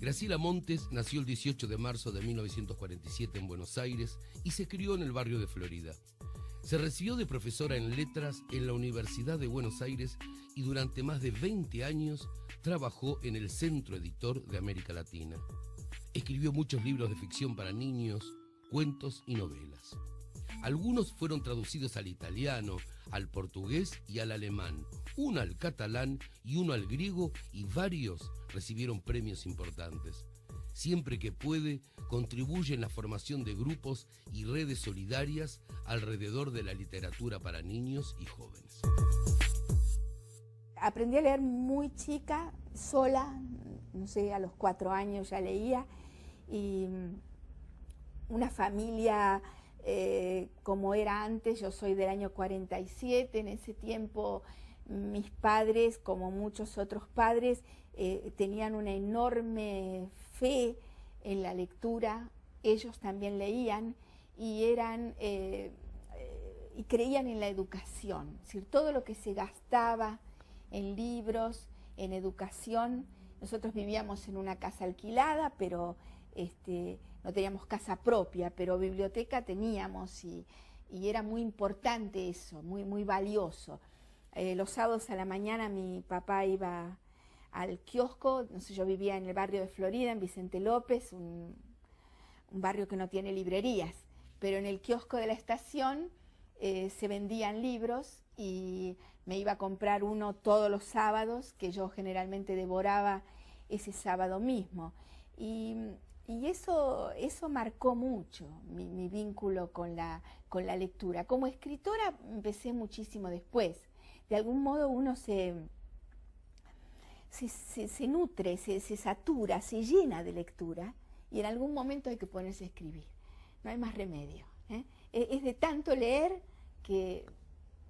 Graciela Montes nació el 18 de marzo de 1947 en Buenos Aires y se crió en el barrio de Florida. Se recibió de profesora en letras en la Universidad de Buenos Aires y durante más de 20 años trabajó en el Centro Editor de América Latina. Escribió muchos libros de ficción para niños, cuentos y novelas. Algunos fueron traducidos al italiano, al portugués y al alemán, uno al catalán y uno al griego, y varios recibieron premios importantes. Siempre que puede, contribuye en la formación de grupos y redes solidarias alrededor de la literatura para niños y jóvenes. Aprendí a leer muy chica, sola, no sé, a los 4 años ya leía, y una familia como era antes. Yo soy del año 47, en ese tiempo mis padres, como muchos otros padres, tenían una enorme fe en la lectura. Ellos también leían y y creían en la educación, es decir, todo lo que se gastaba en libros, en educación. Nosotros vivíamos en una casa alquilada, pero no teníamos casa propia, pero biblioteca teníamos, y era muy importante eso, muy valioso. Los sábados a la mañana mi papá iba al kiosco. No sé, yo vivía en el barrio de Florida, en Vicente López, un barrio que no tiene librerías, pero en el kiosco de la estación se vendían libros y me iba a comprar uno todos los sábados, que yo generalmente devoraba ese sábado mismo. Y eso marcó mucho mi vínculo con la lectura. Como escritora empecé muchísimo después. De algún modo uno se nutre, se satura, se llena de lectura, y en algún momento hay que ponerse a escribir. No hay más remedio, ¿eh? Es de tanto leer que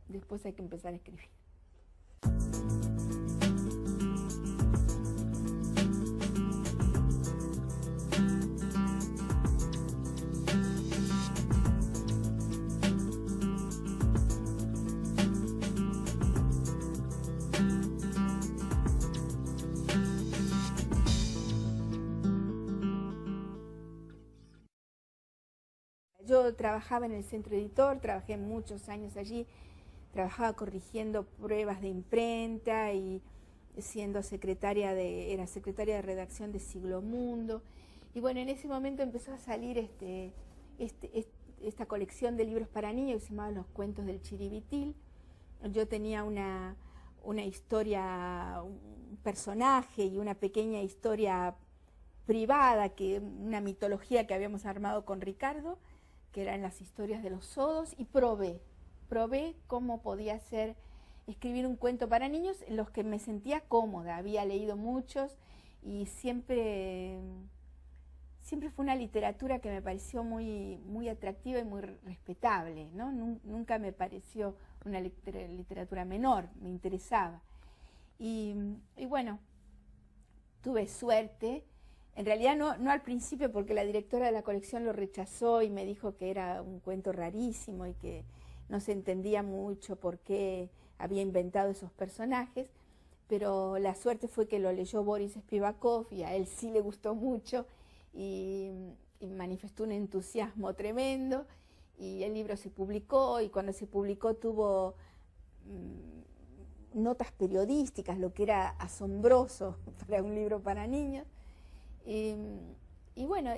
después hay que empezar a escribir. Yo trabajaba en el Centro Editor, trabajé muchos años allí, trabajaba corrigiendo pruebas de imprenta y siendo secretaria era secretaria de redacción de Siglo Mundo. Y bueno, en ese momento empezó a salir esta colección de libros para niños que se llamaba Los Cuentos del Chiribitil. Yo tenía una historia, un personaje y una pequeña historia privada, una mitología que habíamos armado con Ricardo, que eran las historias de los sodos, y probé cómo podía ser escribir un cuento para niños en los que me sentía cómoda. Había leído muchos y siempre fue una literatura que me pareció muy atractiva y muy respetable, ¿no? Nunca me pareció una literatura menor, me interesaba. Y bueno, tuve suerte. En realidad no al principio, porque la directora de la colección lo rechazó y me dijo que era un cuento rarísimo y que no se entendía mucho por qué había inventado esos personajes, pero la suerte fue que lo leyó Boris Spivakov y a él sí le gustó mucho y manifestó un entusiasmo tremendo, y el libro se publicó, y cuando se publicó tuvo notas periodísticas, lo que era asombroso para un libro para niños. Y bueno,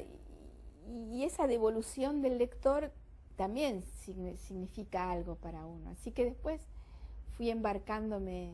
y esa devolución del lector también significa algo para uno. Así que después fui embarcándome